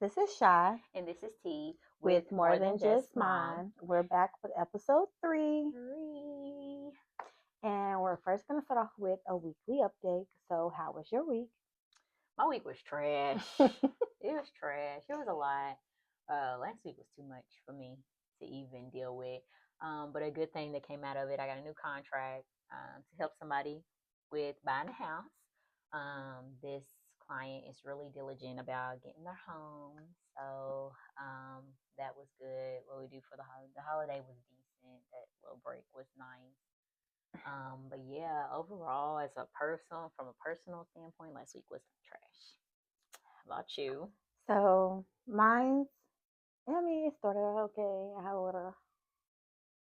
This is Shy And this is T with More Than Just Mine. We're back with episode 3, Three. and we're first going to start off with a weekly update. So, how was your week? My week was trash. It was trash. It was a lot. Last week was too much for me to even deal with. But a good thing that came out of it, I got a new contract to help somebody with buying a house. This client is really diligent about getting their home, so that was good. What we do for the holiday was decent. That little break was nice. But yeah, overall, from a personal standpoint, last week was trash. How about you? So, mine's, it started out okay. I had a little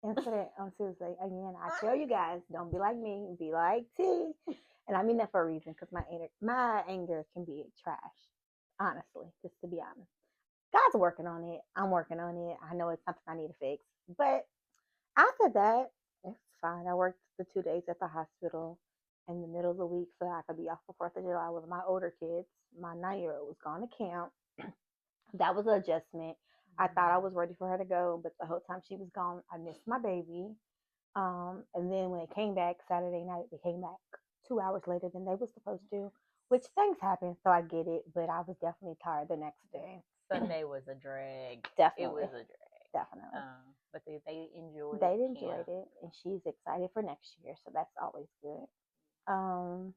incident on Tuesday. Again, I tell you guys, don't be like me, be like T. And I mean that for a reason because my anger can be trash, honestly, just to be honest. God's working on it. I'm working on it. I know it's something I need to fix. But after that, it's fine. I worked the 2 days at the hospital in the middle of the week so I could be off for 4th of July with my older kids. My 9-year-old was going to camp. That was an adjustment. I thought I was ready for her to go, but the whole time she was gone, I missed my baby. And then when they came back Saturday night, they came back 2 hours later than they were supposed to, which things happen, so I get it. But I was definitely tired the next day. Sunday was a drag. It Definitely, was a drag. definitely. But they enjoyed They camp. enjoyed it, and she's excited for next year, so that's always good. Um,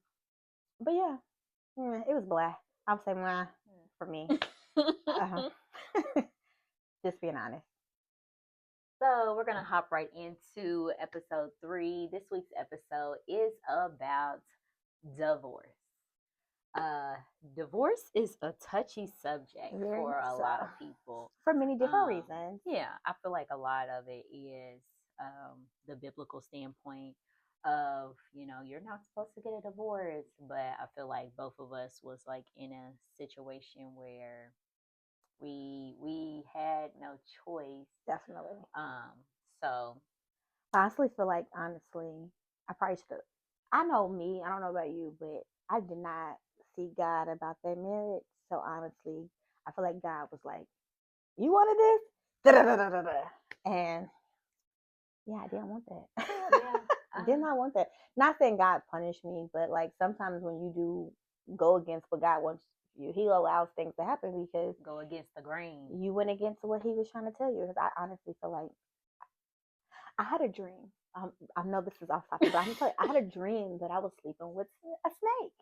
but yeah, it was blah. I would say blah for me. Uh, just being honest. So we're gonna hop right into episode 3. This week's episode is about divorce. Uh, Divorce is a touchy subject Very for much a so. lot of people. For many different reasons. Yeah, I feel like a lot of it is the biblical standpoint of, you're not supposed to get a divorce, but I feel like both of us was like in a situation where we had no choice. Definitely. So I honestly feel like, I probably should have. I know me, I don't know about you, but I did not see God about that marriage. So honestly, I feel like God was like, you wanted this? Da-da-da-da-da-da. And yeah, I didn't want that. yeah, I did not want that. Not saying God punished me, but like sometimes when you do go against what God wants you, He allows things to happen because go against the grain. you went against what He was trying to tell you. Because I honestly feel like I had a dream. I know this is off topic, but I'm tell you, I had a dream that I was sleeping with a snake.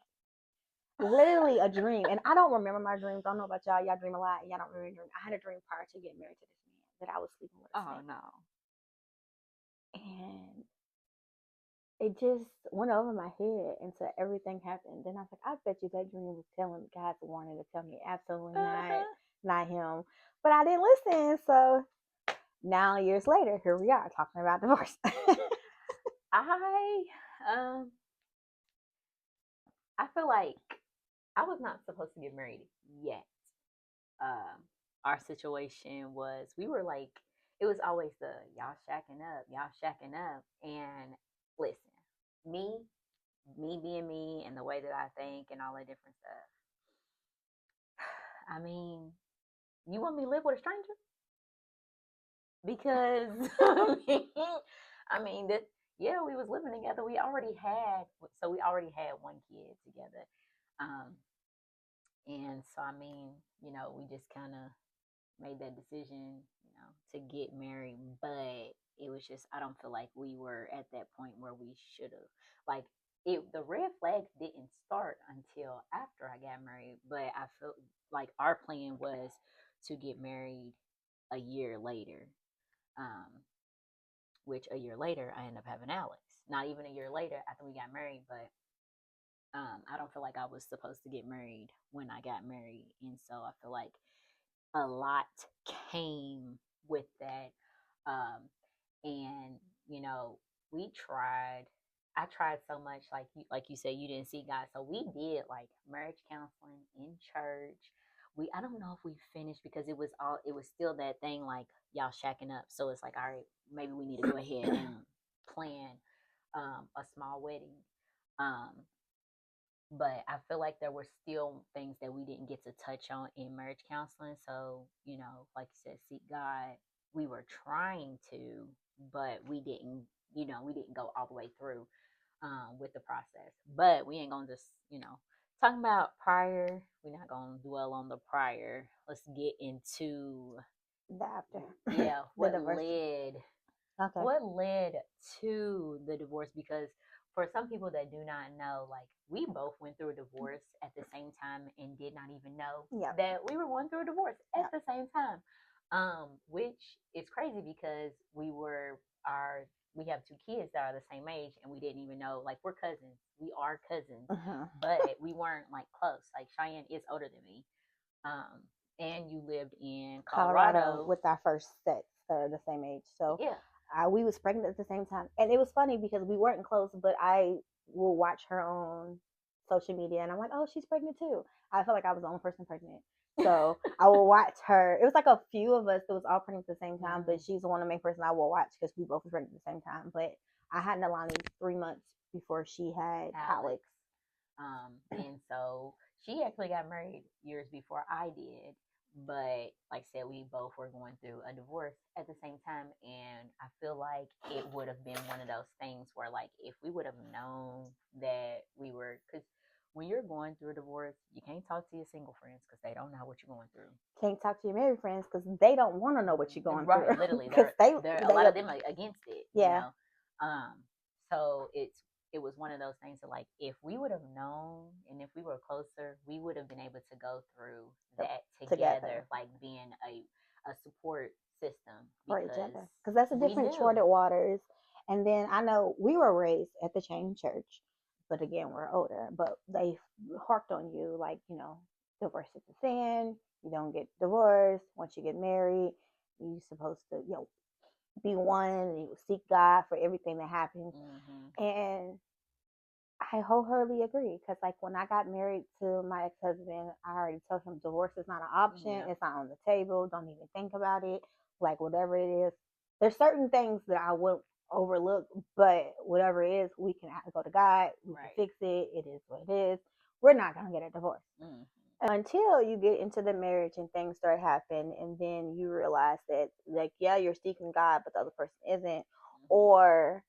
Literally a dream. And I don't remember my dreams. I don't know about y'all. Y'all dream a lot. Y'all don't remember dream. I had a dream prior to getting married to this man that I was sleeping with a Oh snake. no. And it just went over my head until everything happened. Then I was like, I bet you that dream was telling God's warning to tell me absolutely not him. But I didn't listen. So now years later, here we are talking about divorce. I I feel like I was not supposed to get married yet. Our situation was we were like it was always the y'all shacking up, and listen, me, me being me, and the way that I think, and all that different stuff. I mean, you want me to live with a stranger? Because that yeah, we was living together. We already had one kid together. Um, and so we just kind of made that decision, to get married, but it was just I don't feel like we were at that point where we should have like the red flags didn't start until after I got married, but I felt like our plan was to get married a year later. Um, which a year later I ended up having Alex. Not even a year later after we got married, but I don't feel like I was supposed to get married when I got married, and so I feel like a lot came with that. Um, and we tried. I tried so much, like you said, you didn't see God, so we did like marriage counseling in church. I don't know if we finished because it was still that thing like y'all shacking up. So it's like, all right, maybe we need to go ahead and plan a small wedding. Um, but I feel like there were still things that we didn't get to touch on in marriage counseling. So, like you said, seek God. We were trying to, but we didn't, we didn't go all the way through with the process. But we ain't gonna just, talking about prior. We're not gonna dwell on the prior. Let's get into, The after. yeah, The divorce. Okay. what led to the divorce, because for some people that do not know, like, we both went through a divorce at the same time and did not even know Yep. that we were going through a divorce at Yep. the same time, which is crazy because we have two kids that are the same age and we didn't even know, like, we're cousins, we are cousins, Uh-huh. but we weren't like close. Like, Cheyenne is older than me, um, and you lived in Colorado Colorado. with our first sex that are the same age. So Yeah. we was pregnant at the same time, and it was funny because we weren't close, but I will watch her on social media, and I'm like, oh, she's pregnant too. I felt like I was the only person pregnant, so I will watch her. It was like a few of us that was all pregnant at the same time, but she's the one, the main person I will watch because we both were pregnant at the same time. But I had Nalani 3 months before she had Alex. And so she actually got married years before I did. But like I said, we both were going through a divorce at the same time. And I feel like it would have been one of those things where, like, if we would have known that we were, because when you're going through a divorce, you can't talk to your single friends because they don't know what you're going through. Can't talk to your married friends because they don't want to know what you're going Right, through. literally, Because there a lot of them are against it, yeah. so it was one of those things that, like, if we would have known and if we were closer, we would have been able to go through that together, like being a support system, for each because other. Because that's a we different knew. charted waters. And then I know we were raised at the chain church, but again, we're older. But they harked on you, like, divorce is a sin. You don't get divorced. Once you get married, you're supposed to, be one, and you seek God for everything that happens. Mm-hmm. And I wholeheartedly agree, because like when I got married to my ex-husband, I already told him divorce is not an option. Yeah. It's not on the table. Don't even think about it. Like whatever it is, there's certain things that I won't overlook, but whatever it is, we can go to God. We can Right. fix it. It is what it is. We're not gonna get a divorce until you get into the marriage and things start happening, and then you realize that, like, yeah, you're seeking God, but the other person isn't, or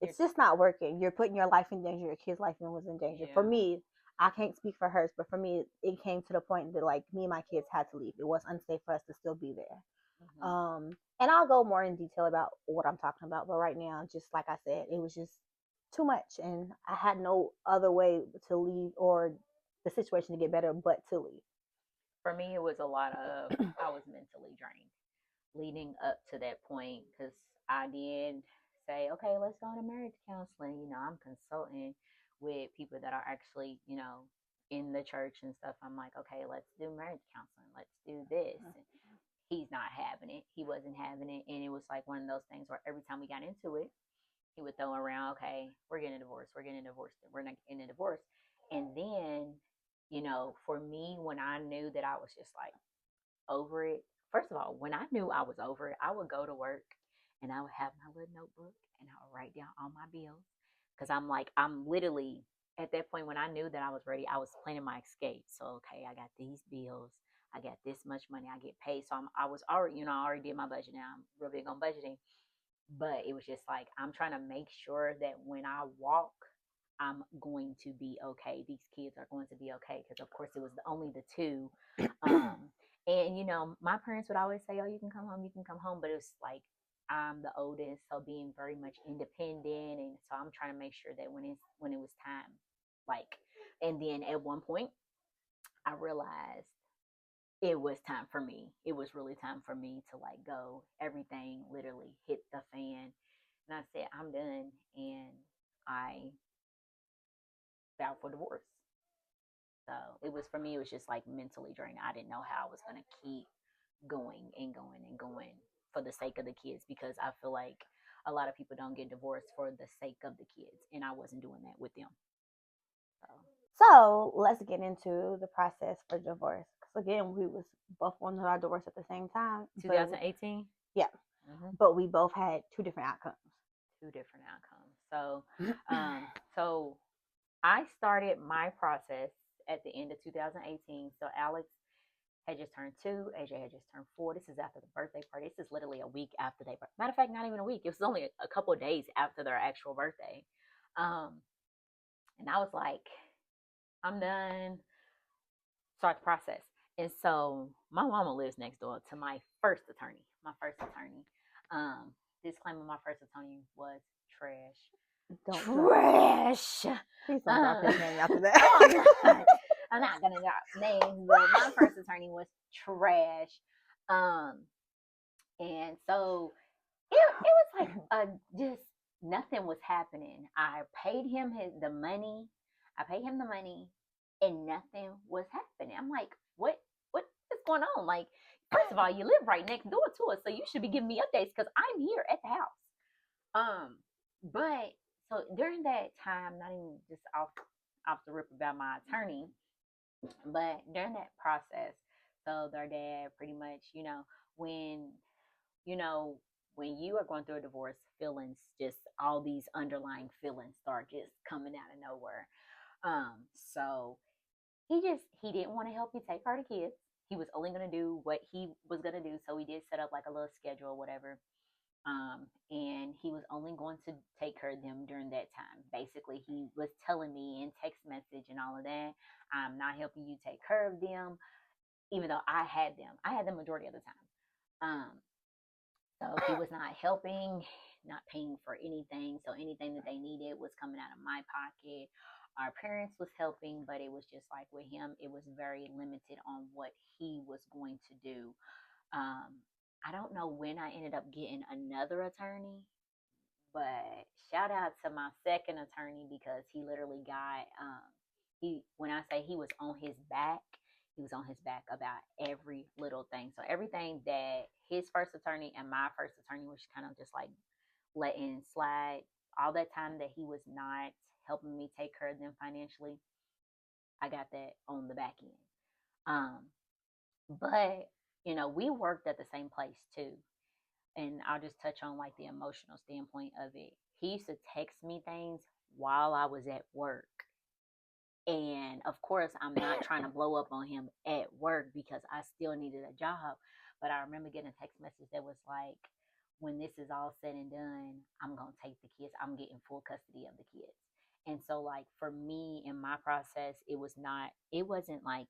it's just not working. You're putting your life in danger. Your kid's life was in danger. Yeah. For me, I can't speak for hers, but for me, it came to the point that, like, me and my kids had to leave. It was unsafe for us to still be there. And I'll go more in detail about what I'm talking about. But right now, just like I said, it was just too much, and I had no other way to leave or the situation to get better but to leave. For me, it was a lot of, I was mentally drained leading up to that point, because I did say, okay, let's go to marriage counseling. I'm consulting with people that are actually, in the church and stuff. I'm like, okay, let's do marriage counseling. Let's do this. And he's not having it. He wasn't having it. And it was like one of those things where every time we got into it, he would throw around, okay, we're getting a divorce. We're getting a divorce. We're not getting a divorce. And then, for me, when I knew that I was just like over it, first of all, when I knew I was over it, I would go to work and I would have my little notebook and I would write down all my bills. Because I'm like, I'm literally at that point when I knew that I was ready, I was planning my escape. So, okay, I got these bills. I got this much money. I get paid. So I was already, I already did my budget now. I'm real big on budgeting. But it was just like, I'm trying to make sure that when I walk, I'm going to be okay. These kids are going to be okay. Because, of course, it was only the two. And, my parents would always say, oh, you can come home, you can come home. But it was like, I'm the oldest, so being very much independent. And so I'm trying to make sure that when it was time, like, and then at one point, I realized it was time for me. It was really time for me to, like, go. Everything literally hit the fan. And I said, I'm done. And I vowed for divorce. So it was, for me, it was just like mentally draining. I didn't know how I was going to keep going and going and going for the sake of the kids, because I feel like a lot of people don't get divorced for the sake of the kids. And I wasn't doing that with them. So. So let's get into the process for divorce. Because again, we was both going through our divorce at the same time. 2018? Yeah. But we both had two different outcomes. Two different outcomes. So, so I started my process at the end of 2018. So Alex had just turned 2, AJ had just turned 4. This is after the birthday party. This is literally a week after they. Matter of fact, not even a week. It was only a couple of days after their actual birthday. Um, and I was like, I'm done. Start the process. And so my mama lives next door to my first attorney. My first attorney. Disclaimer: my first attorney was trash. Don't Trash. please don't drop his name after that. No, I'm not. I'm not gonna drop names, but my first attorney was trash. Um, and so it was like just nothing was happening. I paid him the money. I paid him the money, and nothing was happening. I'm like, what is going on? Like, first of all, you live right next door to us, so you should be giving me updates because I'm here at the house. Um, but so during that time, not even just off the rip about my attorney, but during that process, so their dad pretty much, when you know, when you are going through a divorce, feelings, just all these underlying feelings start just coming out of nowhere. So he didn't want to help you take care of the kids. He was only gonna do what he was gonna do. So we did set up like a little schedule or whatever. And he was only going to take care of them during that time. Basically, he was telling me in text message and all of that, I'm not helping you take care of them, even though I had them. I had them majority of the time. Um, so he was not helping, not paying for anything. So anything that they needed was coming out of my pocket. Our parents was helping, but it was just like with him, it was very limited on what he was going to do. Um, I don't know when I ended up getting another attorney, but shout out to my second attorney because he literally got he when I say he was on his back, he was on his back about every little thing. So everything that his first attorney and my first attorney was kind of just like letting slide, all that time that he was not helping me take care of them financially, I got that on the back end. Um, but we worked at the same place too. And I'll just touch on like the emotional standpoint of it. He used to text me things while I was at work. And of course, I'm not trying to blow up on him at work because I still needed a job. But I remember getting a text message that was like, when this is all said and done, I'm going to take the kids. I'm getting full custody of the kids. And so, like, for me in my process, it wasn't like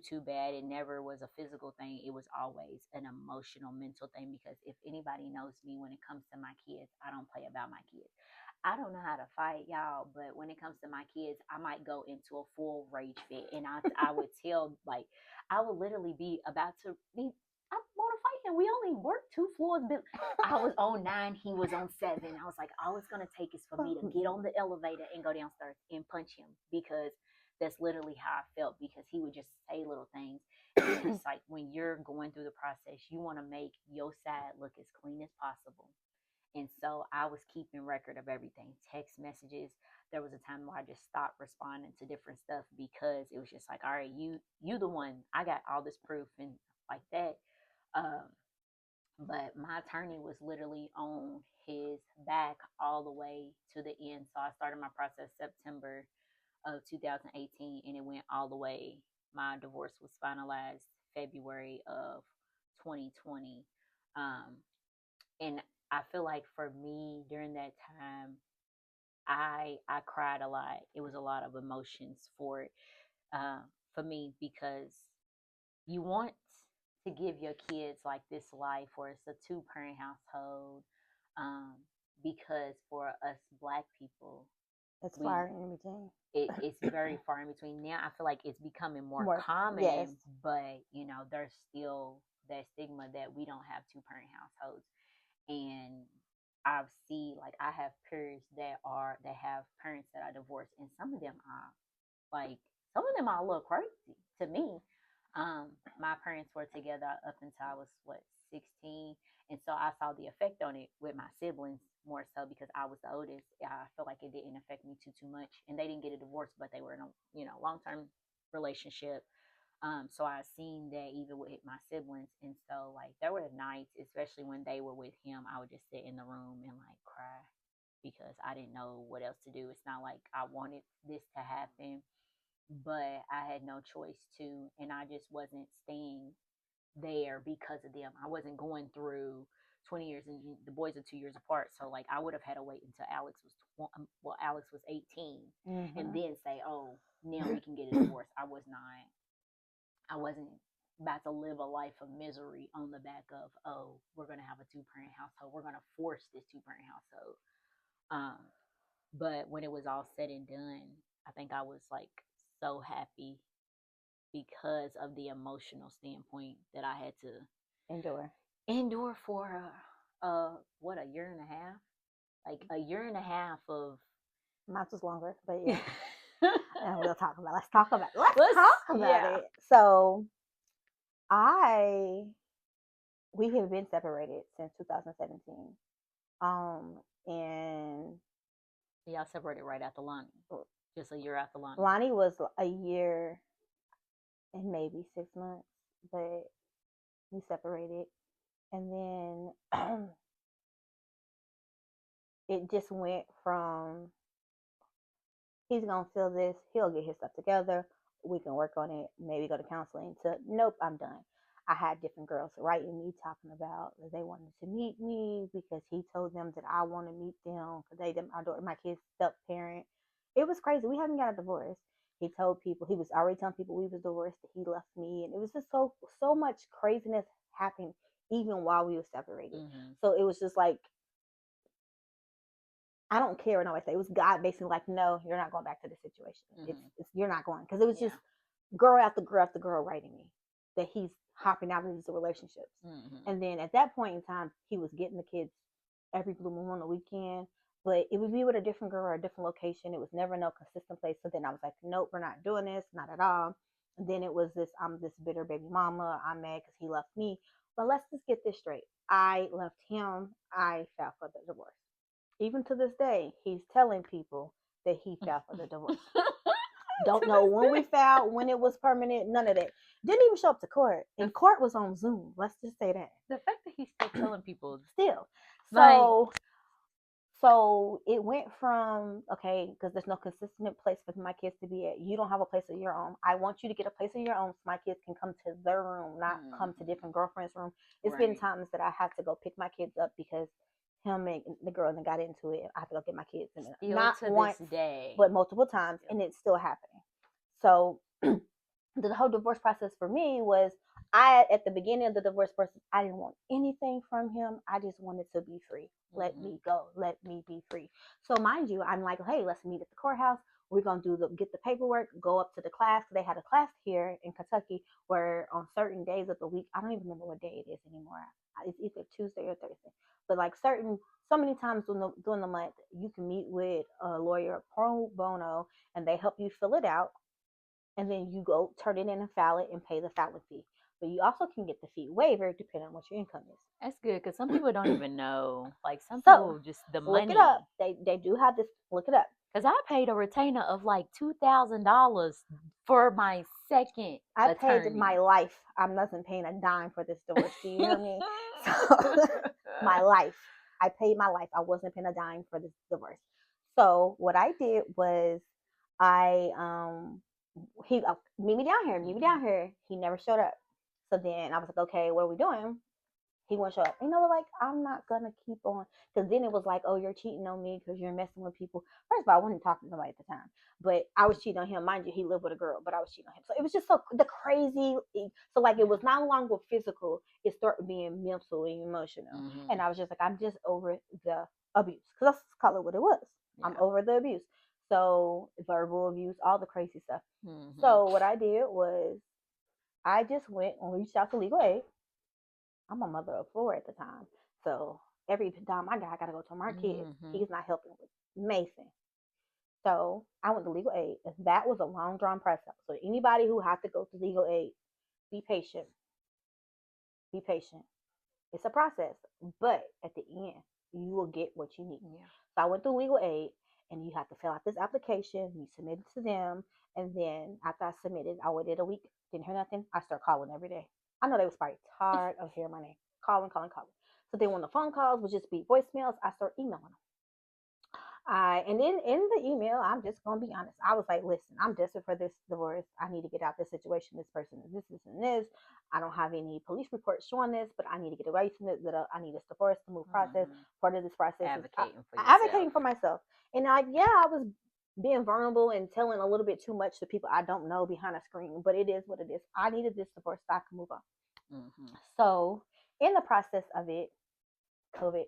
too bad. It never was a physical thing. It was always an emotional, mental thing because if anybody knows me when it comes to my kids, I don't play about my kids. I don't know how to fight, y'all, but when it comes to my kids, I might go into a full rage fit, and I would tell like I would literally be about to be. I want to fight him. We only work 2 floors, but I was on 9, he was on 7. I was like, all it's gonna take is for me to get on the elevator and go downstairs and punch him because that's literally how I felt because he would just say little things. And it's like when you're going through the process, you want to make your side look as clean as possible. And so I was keeping record of everything, text messages. There was a time where I just stopped responding to different stuff because it was just like, all right, you the one. I got all this proof and like that. Um, but my attorney was literally on his back all the way to the end. So I started my process September of 2018 and it went all the way. My divorce was finalized February of 2020. Um, and I feel like for me during that time, I cried a lot. It was a lot of emotions uh, for me because you want to give your kids like this life where it's a two-parent household. Um, because for us Black people, It's we far in between. it's very far in between. Now I feel like it's becoming more More, yes. common, but there's still that stigma that we don't have two-parent households. And I've seen like I have peers that have parents that are divorced, and some of them are like some of them are a little crazy to me. My parents were together up until I was 16, and so I saw the effect on it with my siblings more so because I was the oldest. I feel like it didn't affect me too much, and they didn't get a divorce, but they were in a long term relationship. So I seen that even with my siblings, and so like there were nights, especially when they were with him, I would just sit in the room and like cry. because I didn't know what else to do. It's not like I wanted this to happen, but I had no choice to, and I just wasn't staying there because of them. I wasn't going through 20 years, and the boys are 2 years apart. So like I would have had to wait until Alex was 18, and Mm-hmm. then say, oh, now we can get a divorce. I wasn't about to live a life of misery on the back of, oh, we're going to have a two-parent household. We're going to force this two-parent household. Um, but when it was all said and done, I think I was like so happy because of the emotional standpoint that I had to Endure. endure for what, a year and a half? Like a year and a half of Mine was longer, but let's yeah. And let's talk about yeah. it. So I we have been separated since 2017. And Y'all separated right after Lonnie. Just a year after Lonnie. Lonnie was a year and maybe 6 months, but we separated. And then it just went from he's gonna feel this, he'll get his stuff together, we can work on it, maybe go to counseling, to nope, I'm done. I had different girls writing me talking about that they wanted to meet me because he told them that I want to meet them because they them my kid's step parent. It was crazy. We haven't got a divorce. He told people he was already telling people we was divorced, that he left me, and it was just so much craziness happened even while we were separated. Mm-hmm. So it was just like I don't care what nobody say. It was God basically like, no, you're not going back to the situation. Mm-hmm. It's you're not going because it was Yeah. just girl after girl after girl writing me that he's hopping out of these relationships. Mm-hmm. And then at that point in time, he was getting the kids every blue moon on the weekend, but it would be with a different girl or a different location. It was never no consistent place. So then I was like, nope, we're not doing this, not at all. And then it was this, I'm this bitter baby mama. I'm mad because he left me. But let's just get this straight. I left him. I filed for the divorce. Even to this day, he's telling people that he filed for the divorce. Don't know when we filed, when it was permanent, none of that. Didn't even show up to court. And court was on Zoom. Let's just say that. The fact that he's still telling people Still. like So it went from okay, because there's no consistent place for my kids to be at. You don't have a place of your own. I want you to get a place of your own so my kids can come to their room, not come to different girlfriends' room. It's been right. times that I have to go pick my kids up because him and the girl that got into it. I have to go get my kids, and Still not to once, this day. but multiple times, and it's still happening. So the whole divorce process for me was I at the beginning of the divorce process, I didn't want anything from him. I just wanted to be free. Let me go. Let me be free. So mind you, I'm like, hey, let's meet at the courthouse. We're gonna get the paperwork, go up to the class. They had a class here in Kentucky where on certain days of the week, I don't even remember what day it is anymore. It's either Tuesday or Thursday. But like so many times during the month, you can meet with a lawyer pro bono, and they help you fill it out, and then you go turn it in and file it and pay the filing fee. But you also can get the fee waiver depending on what your income is. That's good because some people don't even know. Like some So people just the look money. it up. They do have this. Look it up. Because I paid a retainer of like $2,000 for my second I attorney. paid my life. I wasn't paying a dime for this divorce. Do you hear me? So, my life. I paid my life. I wasn't paying a dime for this divorce. So what I did was I he meet me down here, meet me down here. He never showed up. So then I was like, okay, what are we doing? He won't show up. You know, like I'm not gonna keep on because then it was like, oh, you're cheating on me because you're messing with people. First of all, I wasn't talking to nobody at the time, but I was cheating on him. Mind you, he lived with a girl, but I was cheating on him. So it was just so the crazy. So like it was not long with physical. It started being mental and emotional, and I was just like, I'm just over the abuse because let's call it what it was. Yeah. I'm over the abuse. So verbal abuse, all the crazy stuff. So what I did was I just went and reached out to legal aid. I'm a mother of four at the time. So every time I gotta go to my kids. He's not helping with Mason. So I went to legal aid. And that was a long drawn process. So anybody who has to go to legal aid, be patient. Be patient. It's a process. But at the end, you will get what you need. Yeah. So I went through legal aid, and you have to fill out this application. You submit it to them. And then after I submitted, I waited a week, didn't hear nothing. I start calling every day. I know they was probably tired of hearing my name. Calling. So then when the phone calls would just be voicemails, I start emailing them. And then in the email, I'm just gonna be honest. I was like, listen, I'm desperate for this divorce. I need to get out this situation. This person is this, and this. I don't have any police reports showing this, but I need to get away from it. That I need this divorce to move process. Mm-hmm. Part of this process is Advocating for advocating yourself. for myself. And like, yeah, I was being vulnerable and telling a little bit too much to people I don't know behind a screen, but it is what it is. I needed this divorce so I can move on. Mm-hmm. So in the process of it, COVID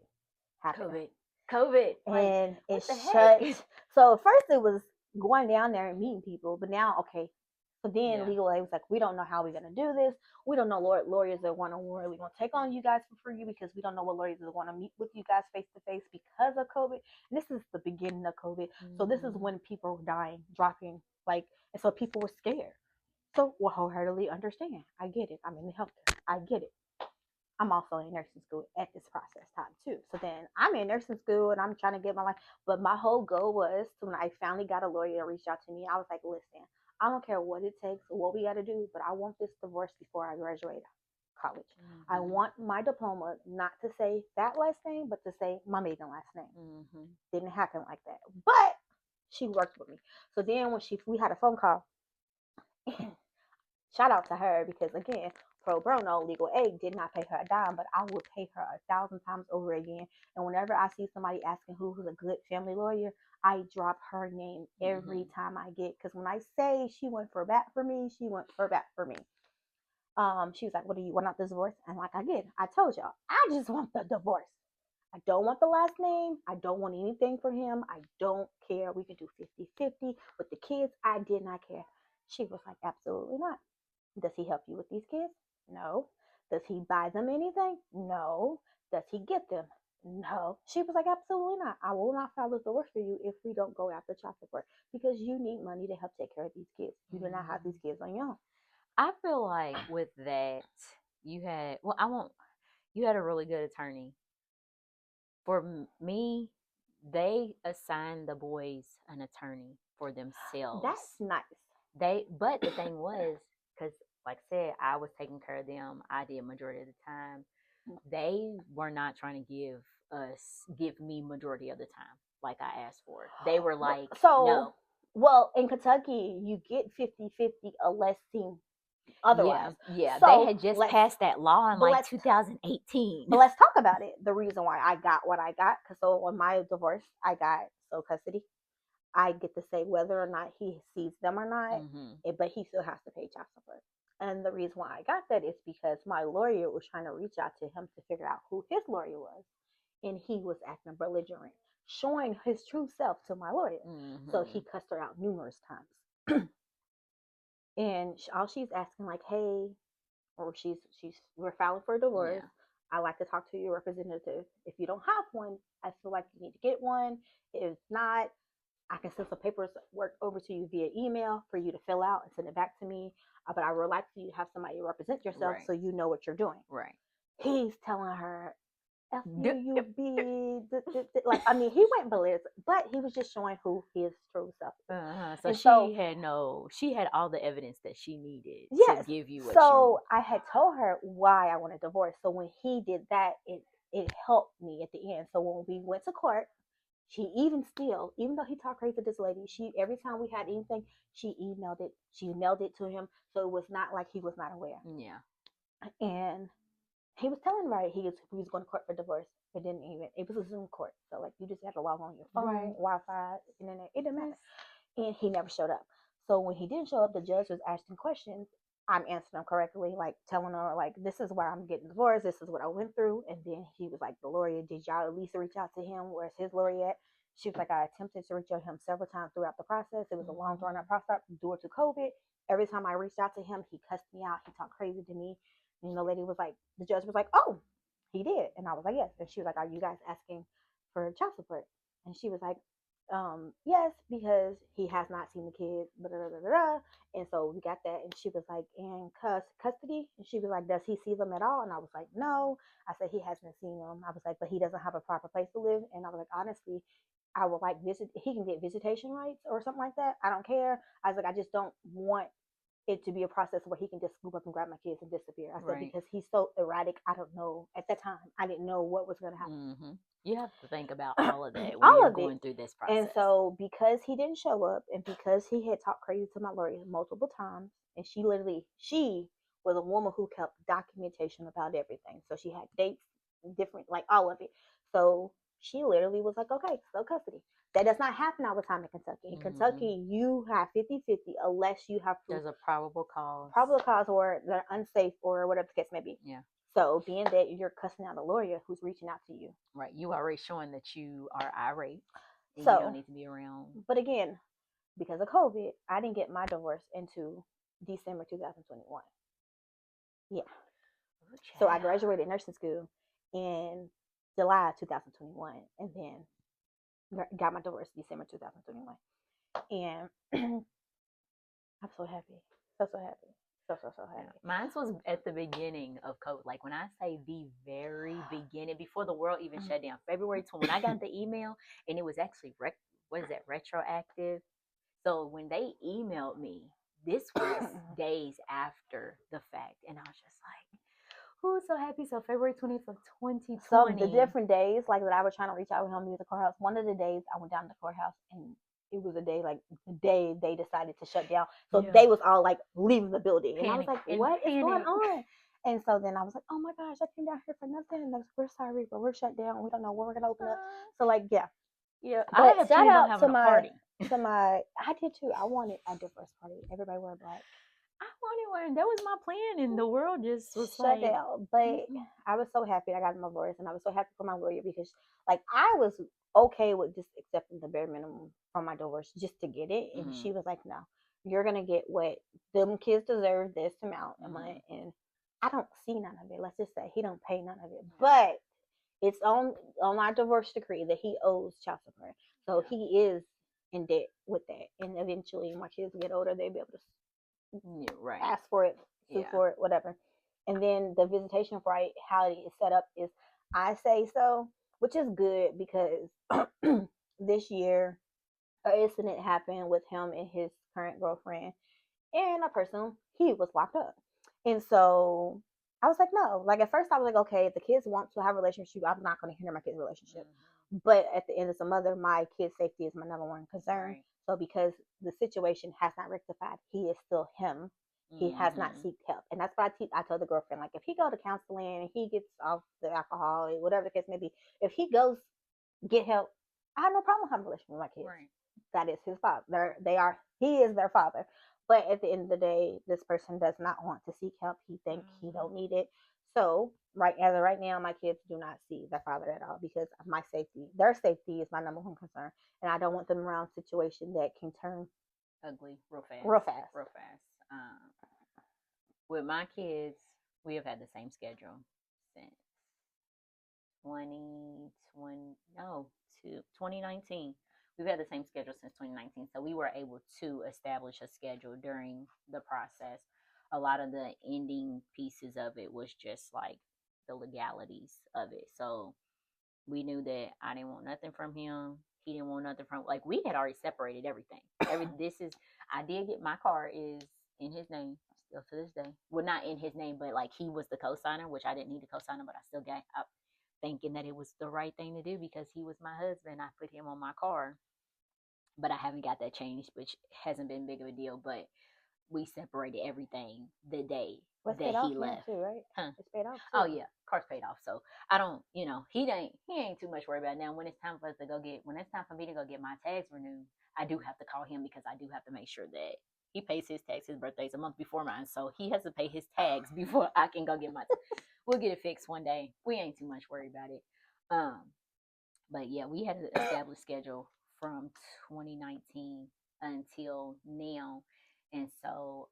happened. COVID. Like, And what it the shut. heck? So at first it was going down there and meeting people, but now okay. So then Yeah. legal aid was like, we don't know how we're gonna do this. We don't know lawyers that want to really gonna take on you guys for free because we don't know what lawyers that want to meet with you guys face to face because of COVID. And this is the beginning of COVID, so this is Mm-hmm. when people were dying, dropping, like, and so people were scared. So we wholeheartedly understand. I get it. I'm in the healthcare. I get it. I'm also in nursing school at this process time too. So then I'm in nursing school and I'm trying to get my life. But my whole goal was to, when I finally got a lawyer to reach out to me, I was like, listen, I don't care what it takes or what we got to do, but I want this divorce before I graduate college. I Mm-hmm. want my diploma not to say that last name, but to say my maiden last name. Mm-hmm. Didn't happen like that. But she worked with me. So then when we had a phone call, shout out to her because again, pro bono legal aid did not pay her a dime, but I would pay her 1,000 times over again. And whenever I see somebody asking who's a good family lawyer, I drop her name every Mm-hmm. time I get, because when I say she went for bat for me, she went for bat for me. She was like, "What do you want out this divorce?" And like again, I told y'all, I just want the divorce. I don't want the last name. I don't want anything for him. I don't care. We can do 50-50 with the kids. I did not care. She was like, absolutely not. Does he help you with these kids? No. Does he buy them anything? No. Does he get them? No. She was like, absolutely not. I will not file this divorce for you if we don't go after child support because you need money to help take care of these kids. You do not have Mm-hmm. these kids on your own. I feel like with that, you had, well, I won't, you had a really good attorney. For me, they assigned the boys an attorney for That's themselves. nice. But the thing was, because like I said, I was taking care of them. I did majority of the time. They were not trying to give me majority of the time like I asked for. They were like, So, no. well, in Kentucky, you get 50-50 unless team Yeah, otherwise. yeah. They So had just let's, passed that law in but like let's 2018. but let's talk about it. The reason why I got what I got, because so on my divorce, I got sole custody. I get to say whether or not he sees them or not, Mm-hmm. but he still has to pay child support. And the reason why I got that is because my lawyer was trying to reach out to him to figure out who his lawyer was, and he was acting belligerent, showing his true self to my lawyer. So Mm-hmm. he cussed her out numerous times, and all she's asking like, "Hey," or she's we're filing for a divorce. Yeah. I like to talk to your representative. If you don't have one, I feel like you need to get one. If not, I can send some paperwork over to you via email for you to fill out and send it back to me. But I would like for you to have somebody represent yourself Right. so you know what you're doing. Right. He's telling her, F you, Dup, you dup, dup. be. Like, I mean, he went ballistic, but he was just showing who his true self is. Uh-huh. So And so, she had all the evidence that she needed to yes. give you what you. So I had told her why I wanted a divorce. So when he did that, it helped me at the end. So when we went to court, she even still, even though he talked crazy to this lady, she every time we had anything, she emailed it. She mailed it to him. So it was not like he was not aware. Yeah. And he was telling right he was going to court for divorce, but didn't even. It was a Zoom court, so like you just had to log on your phone, Right. Wi-Fi, internet. It didn't Yes. matter. And he never showed up. So when he didn't show up, the judge was asking questions. I'm answering them correctly, like telling her like this is why I'm getting divorced. This is what I went through. And then he was like, the lawyer, did y'all at least reach out to him? Where's his lawyer at? She was like, I attempted to reach out to him several times throughout the process. It was a long, drawn out Mm-hmm. process due to COVID. Every time I reached out to him, he cussed me out. He talked crazy to me. And the lady was like, the judge was like, oh, he did. And I was like, yes. And she was like, are you guys asking for child support? And she was like, yes, because he has not seen the kids, blah, blah, blah, blah. And so we got that. And she was like, in custody? And she was like, does he see them at all? And I was like, no. I said, he hasn't seen them. I was like, but he doesn't have a proper place to live. And I was like, honestly, I would like he can get visitation rights or something like that. I don't care. I was like, I just don't want it to be a process where he can just scoop up and grab my kids and disappear. I said, Right. because he's so erratic, I don't know. At that time, I didn't know what was going to Mm-hmm. You have to think about all of happen. that when All you're of it. going through this And process. so, because he didn't show up and because he had talked crazy to my lawyer multiple times, and she was a woman who kept documentation about everything. So, she had dates, different, like all of it. So, she literally was like, okay, so custody. That does not happen all the time in Kentucky. In Mm-hmm. Kentucky, you have 50-50 unless you have proof, There's a probable cause. probable cause, or they're unsafe, or whatever the case may be. Yeah. So, being that you're cussing out a lawyer who's reaching out to you. Right. You already showing that you are irate and you don't So, need to be around. but again, because of COVID, I didn't get my divorce into December 2021. Yeah. Ooh, So I child. graduated nursing school in July 2021 and then got my divorce December 2021. And I'm so happy. So, so happy. So, so, so Yeah. happy. Mine was at the beginning of COVID. Like when I say the very beginning, before the world even shut down, February 20, when I got the email and it was actually, what is that, retroactive? So when they emailed me, this was days after the fact. And I was just like, who's so happy? So February 20th of Some the 2020. different days, like that I was trying to reach out with him to the courthouse. One of the days I went down to the courthouse and it was a day like the day they decided to shut down. So Yeah. they was all like leaving the building. And I was Panic like, and what is going panic. on? And so then I was like, oh my gosh, I came down here for nothing. And we're sorry, but we're shut down. We don't know when we're gonna open up. So like yeah. Yeah, I But had shout planned on out having a party. to my I did too. I wanted a divorce party. Everybody wear black. I wanted one. That was my plan, and the world just was Shut like, down. But mm-mm. I was so happy I got my divorce, and I was so happy for my lawyer because, like, I was okay with just accepting the bare minimum from my divorce just to get it, and Mm-hmm. she was like, "No, you're gonna get what them kids deserve this amount of Mm-hmm. money," and I don't see none of it. Let's just say he don't pay none of it, Yeah. but it's on my divorce decree that he owes child support, so Yeah. he is in debt with that, and eventually, when my kids get older, they'll be able to Yeah, right. ask for it, sue Yeah. for it, whatever. And then the visitation right, how it is set up is I say so, which is good because this year an incident happened with him and his current girlfriend and a person he was locked up. And so I was like, no. Like at first I was like, okay, if the kids want to have a relationship, I'm not gonna hinder my kids' relationship. Mm-hmm. But at the end as a mother, my kids' safety is my number one concern. Right. So because the situation has not rectified, he is still him. He has not Mm-hmm. sought help. And that's what I told the girlfriend, like if he go to counseling and he gets off the alcohol, whatever the case may be, if he goes get help, I have no problem having a relationship with my kids. Right. That is his father. He is their father. But at the end of the day, this person does not want to seek help. He think he Mm-hmm. don't need it. So right as of right now, my kids do not see their father at all because of my safety. Their safety is my number one concern, and I don't want them around a situation that can turn Ugly, real fast. real fast. Real fast. With my kids, we have had the same schedule since 2020, no, to 2019. We've had the same schedule since 2019. So we were able to establish a schedule during the process. A lot of the ending pieces of it was just like the legalities of it. So we knew that I didn't want nothing from him. He didn't want nothing from, like, we had already separated everything. This is, I did get, my car is in his name still to this day. Well, not in his name, but like he was the co-signer, which I didn't need a co-signer, but I still got up thinking that it was the right thing to do because he was my husband. I put him on my car, but I haven't got that changed, which hasn't been big of a deal. But we separated everything the day Well, it's that paid off he now left. too, right? Huh. It's paid off Oh too. yeah, car's paid off. So I don't, he ain't too much worried about it. Now when it's time for us to go get, when it's time for me to go get my tags renewed, I do have to call him because I do have to make sure that he pays his tax. His birthday's a month before mine, so he has to pay his tags before I can go get my. We'll get it fixed one day. We ain't too much worried about it. Um, but yeah, we had an established schedule from 2019 until now, and so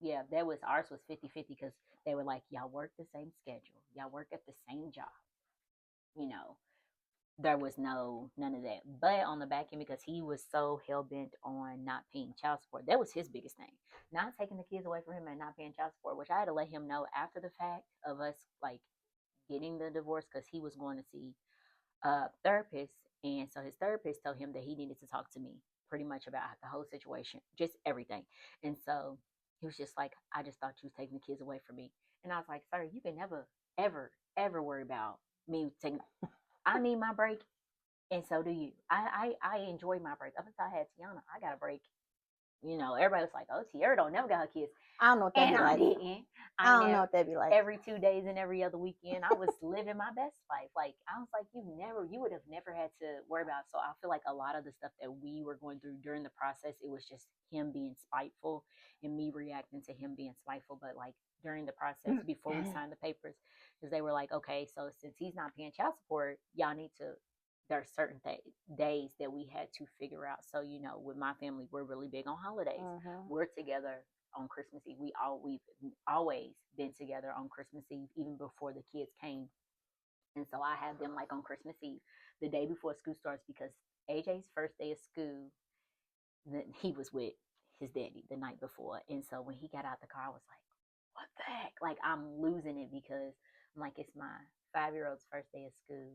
yeah, that was, ours was 50-50 because they were like, y'all work the same schedule, y'all work at the same job, you know. There was none of that. But on the back end, because he was so hell bent on not paying child support, that was his biggest thing. Not taking the kids away from him and not paying child support, which I had to let him know after the fact of us like getting the divorce because he was going to see a therapist. And so his therapist told him that he needed to talk to me pretty much about the whole situation, just everything. And so he was just like, I just thought you was taking the kids away from me. And I was like, sir, you can never, ever, ever worry about me taking. I need my break, and so do you. I enjoy my break. Up until I had Tiana, I got a break. Everybody was like, "Oh, Tierra don't never got her kids," I don't know what that'd and be I like. didn't. I I don't know never. what that'd be like. Every 2 days and every other weekend, I was living my best life. Like I was like, you would have never had to worry about. So I feel like a lot of the stuff that we were going through during the process, it was just him being spiteful and me reacting to him being spiteful. But like during the process, before we signed the papers, because they were like, okay, so since he's not paying child support, y'all need to. There are certain days that we had to figure out. So with my family, we're really big on holidays. We're together on Christmas Eve. We've always been together on Christmas Eve, even before the kids came. And so I have them like on Christmas Eve, the day before school starts, because AJ's first day of school, he was with his daddy the night before. And so when he got out the car, I was like, what the heck? Like I'm losing it because I'm like, it's my 5-year-old's first day of school.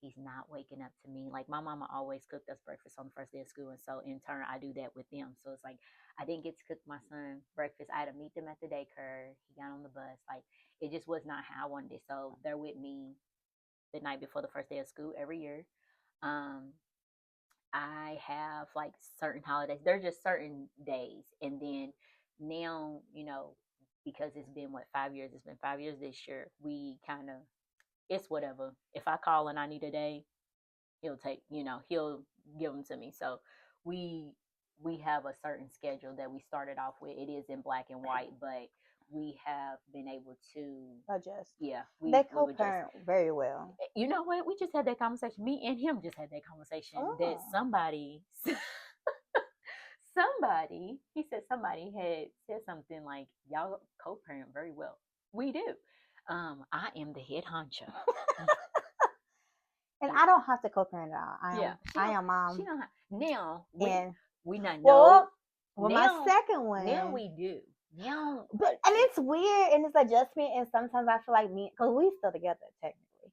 He's not waking up to me. Like my mama always cooked us breakfast on the first day of school. And so in turn, I do that with them. So it's like, I didn't get to cook my son breakfast. I had to meet them at the daycare. He got on the bus. Like it just was not how I wanted it. So they're with me the night before the first day of school every year. Um, I have like certain holidays. They're just certain days. And then now, because it's been 5 years, it's been 5 years this year, we kind of, it's whatever. If I call and I need a day, he'll give them to me. So we have a certain schedule that we started off with. It is in black and white, but we have been able to Adjust. Yeah, They co-parent very well. You know what? We just had that conversation. Me and him just had that conversation that somebody he said somebody had said something like, y'all co-parent very well. We do. I am the head honcho. And I don't have to co-parent at all. I am mom. She don't have, now we not know. Well, now, my second one. Now we do. Now, and it's weird and it's adjustment, and sometimes I feel like because we still together technically.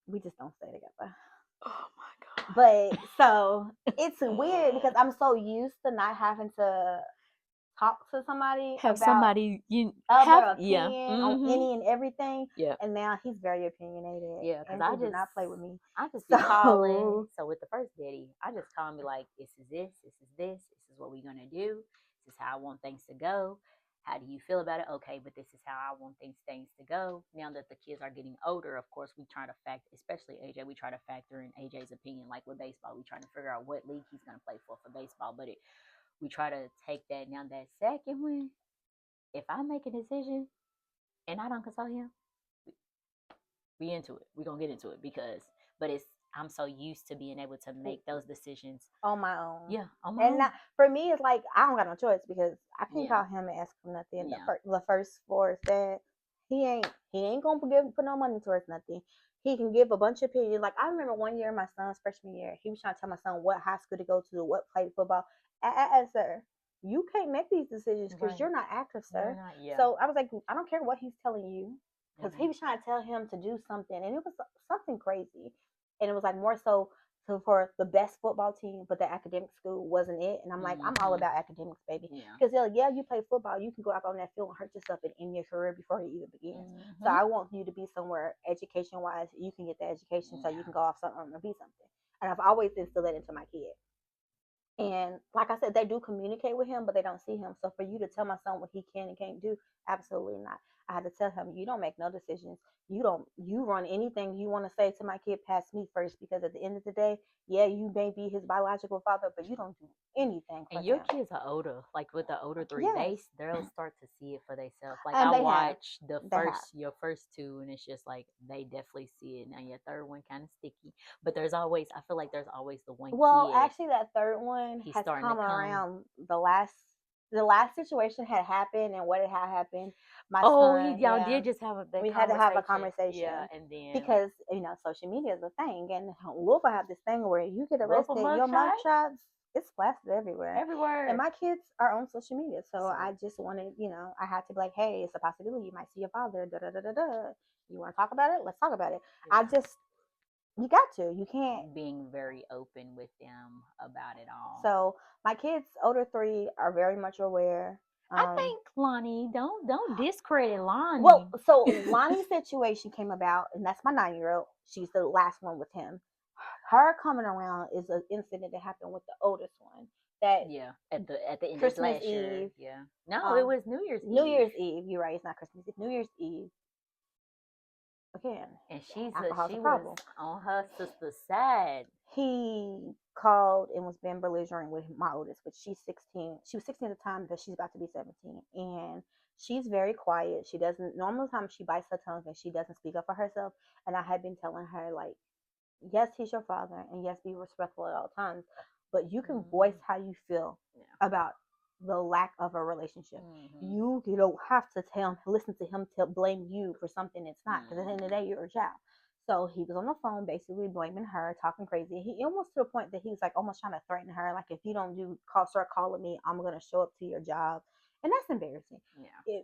We just don't stay together. Oh my god. But so it's weird because I'm so used to not having to talk to somebody have about somebody opinion on any and everything. Yeah. And now he's very opinionated. Yeah, because I just not play with me. I just be calling. So with the first daddy, I just call me like, this is this, this is this, this is what we're gonna do. This is how I want things to go. How do you feel about it? Okay, but this is how I want things to go. Now that the kids are getting older, of course, we try to especially AJ, we try to factor in AJ's opinion. Like with baseball, we try to figure out what league he's gonna play for baseball. But we try to take that. Now that second one, if I make a decision and I don't consult him, we into it. We're gonna get into it but I'm so used to being able to make those decisions on my own. Yeah, on my own. And for me, it's like I don't got no choice because I can't call him and ask him nothing. The first four said he ain't gonna put no money towards nothing. He can give a bunch of opinions. Like I remember one year, my son's freshman year, he was trying to tell my son what high school to go to, what play football. Sir, you can't make these decisions because you're not active, sir. So I was like, I don't care what he's telling you, because he was trying to tell him to do something, and it was something crazy, and it was like more so for the best football team, but the academic school wasn't it. And I'm like, I'm all about academics, baby. Because you play football, you can go out on that field and hurt yourself and end your career before it even begins. So I want you to be somewhere education wise, you can get the education so you can go off something and be something. And I've always instilled that into my kid. And like I said, they do communicate with him, but they don't see him. So for you to tell my son what he can and can't do, absolutely not. I had to tell him, you don't make no decisions. You run anything you want to say to my kid past me first, because at the end of the day, you may be his biological father, but you don't do anything for and your him. Kids are older. Like with the older three, they'll start to see it for themselves. Like And I watch your first two, and it's just like they definitely see it. Now your third one kind of sticky, but I feel like there's always the one. Well, kid, actually, that third one has come around. The last situation had happened, and what had happened, my son, y'all did just have we had to have a conversation. And then because social media is a thing, and Louisville have this thing where you get arrested, your mug shots, it's plastered everywhere. And my kids are on social media, so I just wanted, I had to be like, hey, it's a possibility you might see your father. Da da da da da. You want to talk about it? Let's talk about it. You got to. You can't. being very open with them about it all. So my kids, older three, are very much aware. I think Lonnie, don't discredit Lonnie. Well, so Lonnie's situation came about, and that's my 9-year-old. She's the last one with him. Her coming around is an incident that happened with the oldest one. That Yeah, at the end of Christmas last year. Eve. Yeah, no, it was New Year's Eve. New Year's Eve. You're right. It's not Christmas. It's New Year's Eve. Again, and alcohol's she a was problem. on her sister's side. He called and was being belligerent with my oldest, but she's 16. She was 16 at the time, but she's about to be 17, and she's very quiet. She doesn't normal time she bites her tongue and she doesn't speak up for herself. And I had been telling her like, yes, he's your father, and yes, be respectful at all times, but you can voice how you feel about the lack of a relationship. You don't have to listen to him to blame you for something it's not, because at the end of the day, you're a child. So he was on the phone basically blaming her, talking crazy. He almost to the point that he was like almost trying to threaten her, like, if you don't start calling me, I'm gonna show up to your job. And that's embarrassing. Yeah.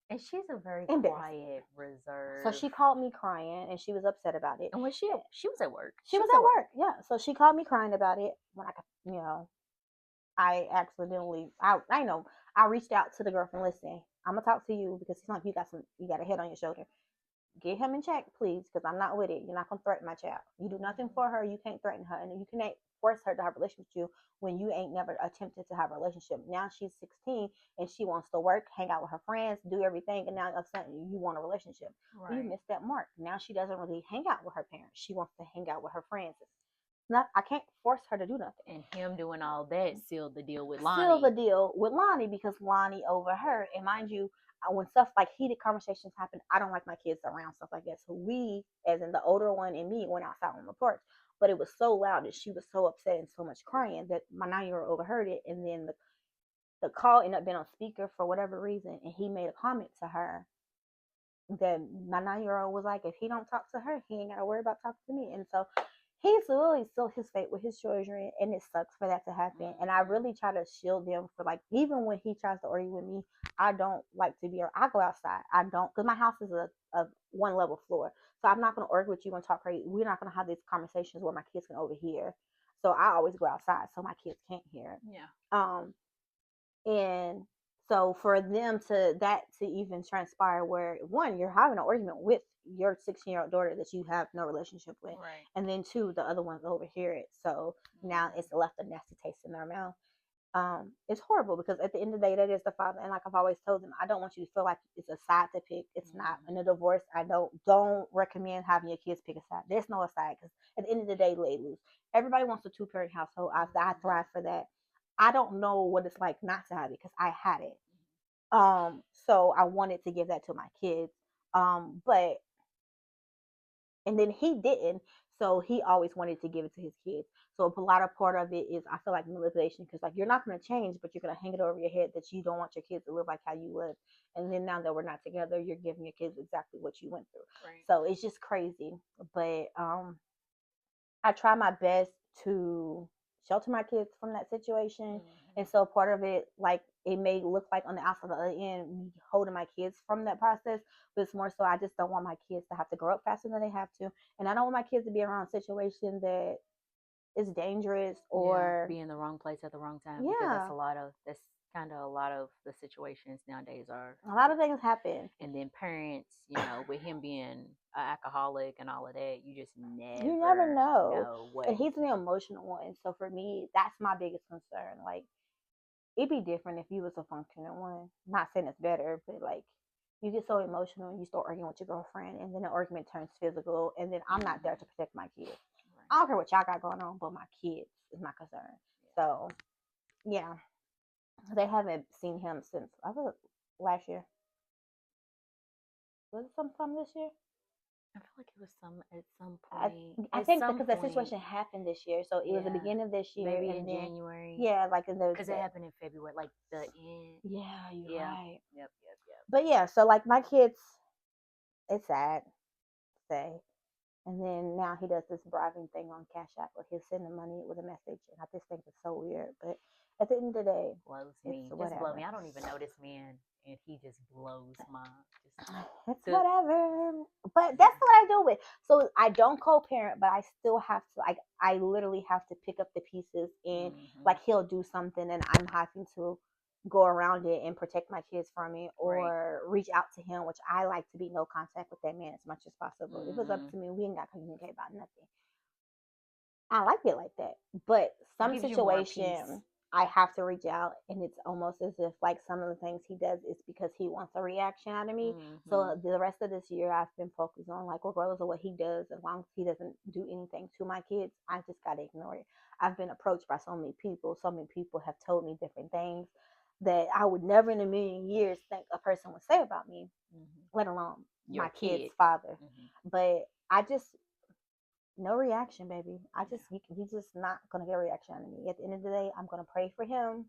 And she's a very quiet, reserved. So she called me crying, and she was upset about it. And when she was at work. She was at work, yeah. So she called me crying about it. When I accidentally, I reached out to the girlfriend. Listen, I'm gonna talk to you because it's like you got a head on your shoulder. Get him in check, please, because I'm not with it. You're not gonna threaten my child. You do nothing for her. You can't threaten her, and you can't force her to have a relationship with you when you ain't never attempted to have a relationship. Now she's 16 and she wants to work, hang out with her friends, do everything, and now all of a sudden you want a relationship. Right. You missed that mark. Now she doesn't really hang out with her parents. She wants to hang out with her friends. I can't force her to do nothing. And him doing all that sealed the deal with Lonnie. Because Lonnie overheard. And mind you, when stuff like heated conversations happen, I don't like my kids around stuff like that. So we, as in the older one and me, went outside on the porch. But it was so loud that she was so upset and so much crying that my 9-year-old overheard it. And then the call ended up being on speaker for whatever reason. And he made a comment to her that my 9-year-old was like, if he don't talk to her, he ain't got to worry about talking to me. And so he's really still his fate with his children, and it sucks for that to happen. And I really try to shield them for, like, even when he tries to argue with me, I don't like to be. I go outside. I don't, because my house is a one level floor, so I'm not going to argue with you and talk crazy. We're not going to have these conversations where my kids can overhear. So I always go outside so my kids can't hear. Yeah. And so for them to even transpire, where one, you're having an argument with your 16-year-old daughter that you have no relationship with, right. And then two, the other ones overhear it, so now it's left a nasty taste in their mouth. It's horrible because at the end of the day, that is the father, and like I've always told them, I don't want you to feel like it's a side to pick. It's not. In a divorce, I don't recommend having your kids pick a side. There's no side, because at the end of the day, ladies, everybody wants a 2-parent household. I thrive for that. I don't know what it's like not to have it because I had it. So I wanted to give that to my kids. But and then he didn't, so he always wanted to give it to his kids. So a lot of part of it is, I feel like, manipulation, because like, you're not going to change, but you're going to hang it over your head that you don't want your kids to live like how you live. And then now that we're not together, you're giving your kids exactly what you went through. Right. So it's just crazy. But I try my best to shelter my kids from that situation. And so part of it, like, it may look like on the outside of the other end, me holding my kids from that process, but it's more so I just don't want my kids to have to grow up faster than they have to. And I don't want my kids to be around a situation that is dangerous or be in the wrong place at the wrong time. Yeah. Because that's kind of a lot of the situations nowadays are. A lot of things happen. And then parents, with him being an alcoholic and all of that, you just you never know what. And he's an emotional one. So for me, that's my biggest concern. Like, it'd be different if you was a functioning one. Not saying it's better, but like, you get so emotional and you start arguing with your girlfriend, and then the argument turns physical, and then I'm not there to protect my kids. Right. I don't care what y'all got going on, but my kids is my concern. So, yeah, they haven't seen him since I was last year. Was it sometime this year? I feel like it was at some point. I think because that situation happened this year, so it was the beginning of this year, maybe in January. Yeah, like in the, because it happened in February, like the end. Yeah, you're right. Yep. But yeah, so like my kids, it's sad to say. And then now he does this bribing thing on Cash App, where he'll send the money with a message, and I just think it's so weird. But at the end of the day, blows me. Just blow me. I don't even know this man and he just blows my It's to. whatever. But that's what I do with. So I don't co-parent, but I still have to like I literally have to pick up the pieces and like he'll do something and I'm having to go around it and protect my kids from it Right. or reach out to him, which I like to be no contact with that man as much as possible. If it was up to me, we ain't got to communicate about nothing. I like it like that. But It some gives you more peace. situation I have to reach out and it's almost as if like some of the things he does is because he wants a reaction out of me. So the rest of this year I've been focused on like regardless of what he does, as long as he doesn't do anything to my kids, I just gotta ignore it. I've been approached by so many people. So many people have told me different things that I would never in a million years think a person would say about me, let alone Your my kid. kid's father. But I just no reaction, baby. He's just not gonna get a reaction out of me. At the end of the day, I'm gonna pray for him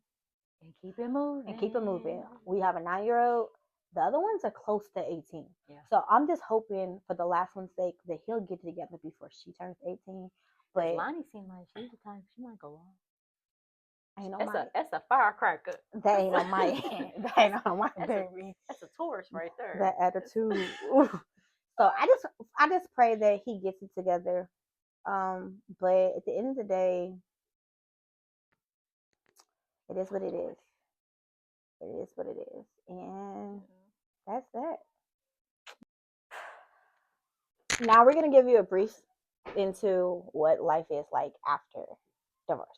And keep it moving. and keep it moving. We have a 9-year-old. The other ones are close to 18. Yeah. So I'm just hoping for the last one's sake that he'll get together before she turns 18. But Lonnie seemed like she's the time she might go on. ain't on That's a firecracker. That ain't on my that ain't on my baby. That's a Taurus right there. That attitude. So I just pray that he gets it together. But at the end of the day, it is what it is. It is what it is. And that's that. Now we're going to give you a brief into what life is like after divorce.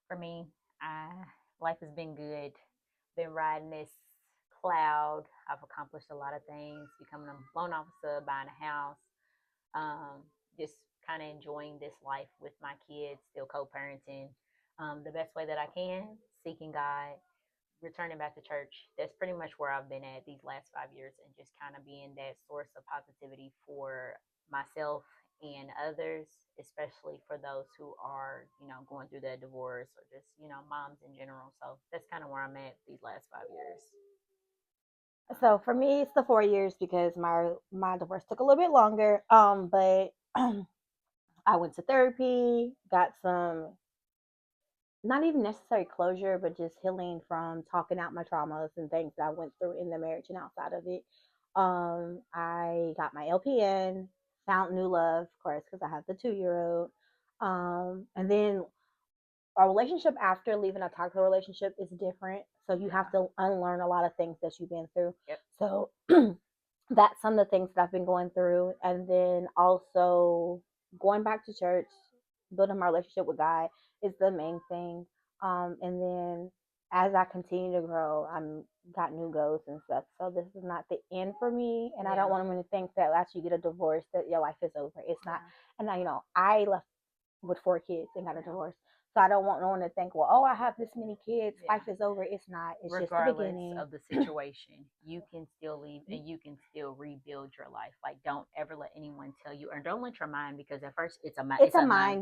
For me, life has been good. Been riding this cloud. I've accomplished a lot of things, becoming a loan officer, buying a house, just kind of enjoying this life with my kids, still co-parenting the best way that I can, seeking God, returning back to church. That's pretty much where I've been at these last 5 years, and just kind of being that source of positivity for myself and others, especially for those who are, going through that divorce or just, moms in general. So that's kind of where I'm at these last 5 years. So for me, it's the 4 years because my divorce took a little bit longer. But I went to therapy, got some not even necessary closure, but just healing from talking out my traumas and things that I went through in the marriage and outside of it. I got my LPN, found new love, of course, because I have the 2-year-old. And then our relationship after leaving a toxic relationship is different. So you have to unlearn a lot of things that you've been through. Yep. So that's some of the things that I've been going through. And then also going back to church, building my relationship with God is the main thing. And then as I continue to grow, I'm got new goals and stuff. So this is not the end for me. And I don't want them to think that after you get a divorce that your life is over. It's not. And now, I left with 4 kids and got a divorce. So I don't want no one to think, well, I have this many kids, life is over. It's not. It's regardless just the beginning of the situation, you can still leave and you can still rebuild your life. Like, don't ever let anyone tell you, or don't let your mind, because at first it's a mind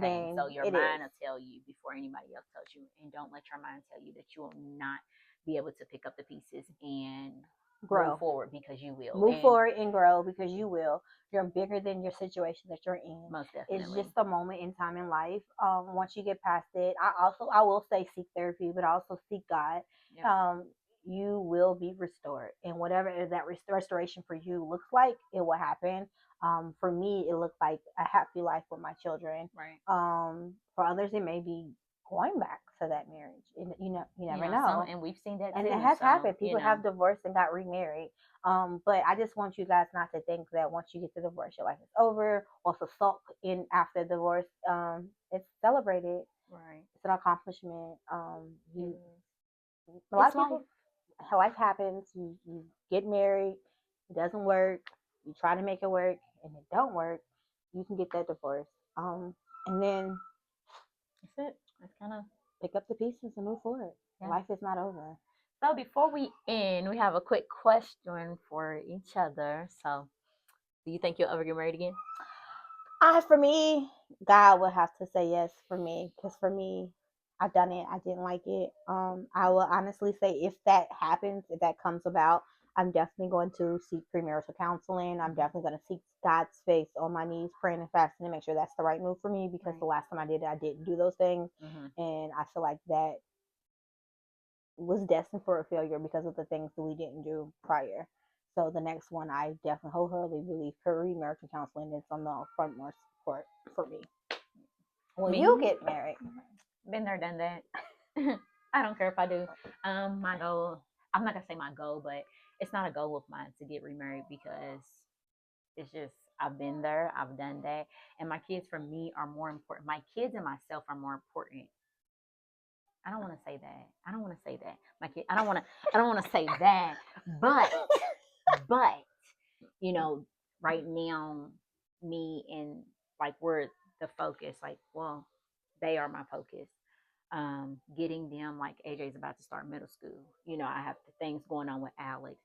thing. So your mind will tell you before anybody else tells you, and don't let your mind tell you that you will not be able to pick up the pieces and move forward, because you will. Move forward and grow because you will. You're bigger than your situation that you're in. Most definitely. It's just a moment in time in life. Once you get past it, I will say seek therapy, but also seek God. Yep. You will be restored, and whatever that restoration for you looks like, it will happen. For me, it looked like a happy life with my children. Right. For others, it may be going back to that marriage. You never know. And we've seen that and too. It has happened. People have divorced and got remarried. But I just want you guys not to think that once you get to divorce, your life is over, or to sulk in after divorce. It's celebrated. Right. It's an accomplishment. A lot of people, life happens. You get married, it doesn't work. You try to make it work, and it don't work. You can get that divorce. And then that's it. That's kind of pick up the pieces and move forward. Yeah. Life is not over. So before we end, we have a quick question for each other. So, do you think you'll ever get married again? For me, God would have to say yes for me, because for me, I've done it. I didn't like it. I will honestly say if that happens, if that comes about, I'm definitely going to seek premarital counseling. I'm definitely going to seek God's face on my knees, praying and fasting to make sure that's the right move for me, because the last time I did it, I didn't do those things. And I feel like that was destined for a failure because of the things that we didn't do prior. So the next one, I definitely wholeheartedly believe premarital counseling is on the front more support for me. When you get married, been there, done that. I don't care if I do. My goal, I'm not gonna say my goal, but it's not a goal of mine to get remarried because it's just I've been there, I've done that, and my kids for me are more important. My kids and myself are more important. I don't want to say that. I don't want to say that. My kid. I don't want to. I don't want to say that. But you know, right now, me and like we're the focus. Like, well, they are my focus. Getting them like AJ's about to start middle school. You know, I have the things going on with Alex.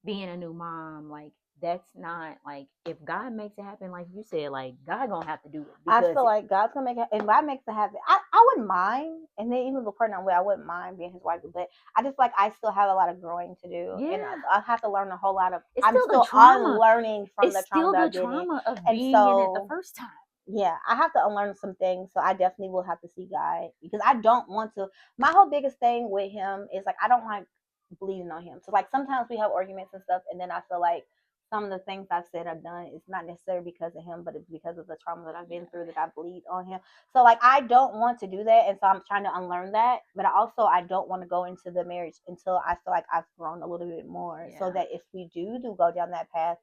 Being a new mom, like that's not like if God makes it happen, like you said, like God gonna have to do it. I feel like God's gonna make it. If God makes it happen, I wouldn't mind. And then even the partner I'm with, I wouldn't mind being his wife. But I just like I still have a lot of growing to do, and I have to learn a whole lot of. I'm still unlearning from the trauma that I did. Of being in it the first time. Yeah, I have to unlearn some things. So I definitely will have to see God because I don't want to. My whole biggest thing with him is like I don't like bleeding on him. So like sometimes we have arguments and stuff, and then I feel like some of the things I've said or done is not necessarily because of him, but it's because of the trauma that I've been through that I bleed on him. So like I don't want to do that, and so I'm trying to unlearn that. But I don't want to go into the marriage until I feel like I've grown a little bit more, so that if we do go down that path,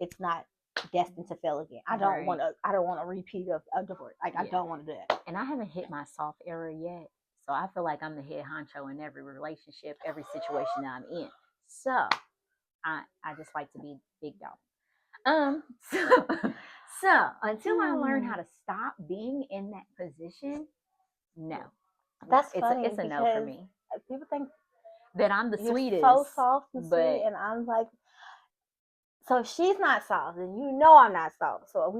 it's not destined to fail again. I don't want a repeat of a divorce. Like I don't want to do that. And I haven't hit my soft era yet. So I feel like I'm the head honcho in every relationship, every situation that I'm in. So I just like to be big dog. So until I learn how to stop being in that position, no. That's funny. It's a no for me. People think that I'm the sweetest. So soft and sweet, and I'm like, so if she's not soft, and you know I'm not soft. So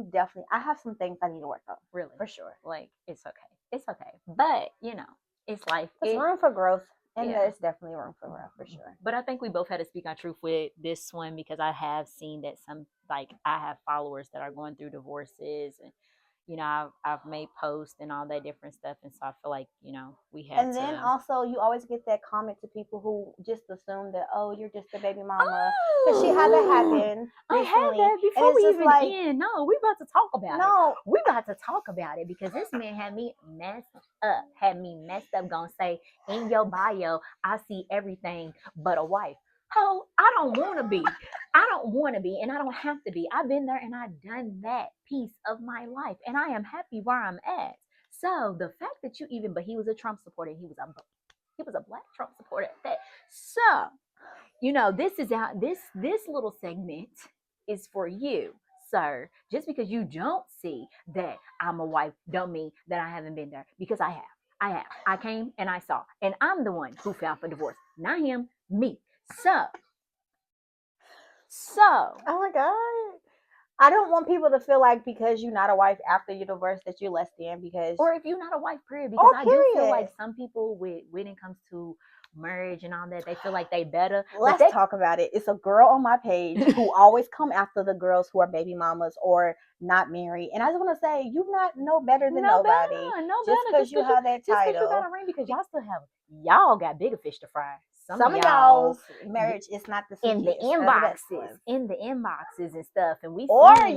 I have some things I need to work on. Really? For sure. Like, it's okay. It's okay. But, you know, it's life. There's room for growth. And there's definitely room for growth, for sure. But I think we both had to speak our truth with this one because I have seen that I have followers that are going through divorces and, you know, I've made posts and all that different stuff. And so I feel like, you know, we had And then also you always get that comment to people who just assume that, oh, you're just a baby mama. Because she had that happen recently. I had that before we even end. No, we about to talk about it. We about to talk about it because this man had me messed up. Gonna say, in your bio, I see everything but a wife. Oh, I don't want to be. And I don't have to be. I've been there and I've done that piece of my life. And I am happy where I'm at. So the fact that but he was a Trump supporter. He was a black Trump supporter at that. So, you know, this little segment is for you, sir. Just because you don't see that I'm a wife don't mean that I haven't been there, because I have. I came and I saw. And I'm the one who filed for divorce. Not him, me. So, oh my God. I don't want people to feel like because you're not a wife after your divorce that you're less than, because... Or if you're not a wife, period. Because I do feel like some people when it comes to marriage and all that, they feel like they better. Let's talk about it. It's a girl on my page who always come after the girls who are baby mamas or not married. And I just want to say, you not know better than nobody. Just because you have that title. Just because you got a ring, because y'all got bigger fish to fry. Some of y'all's marriage is not the in the inboxes and stuff, and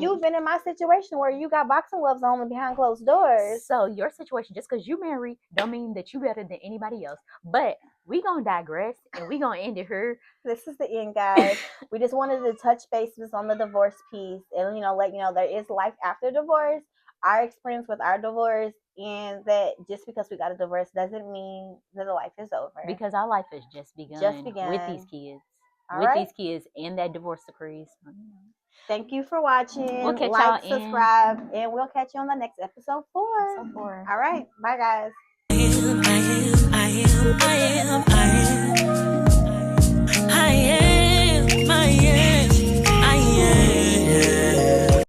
you've been in my situation where you got boxing gloves on and behind closed doors. So your situation, just because you married, don't mean that you better than anybody else. But we gonna digress and we gonna end it here. This is the end, guys. We just wanted to touch bases on the divorce piece and let you know there is life after divorce. Our experience with our divorce, and that just because we got a divorce doesn't mean that the life is over. Because our life has just begun. With these kids. These kids and that divorce decrees. Thank you for watching. We'll catch y'all subscribe, and we'll catch you on the next episode 4. All right. Bye, guys. I am.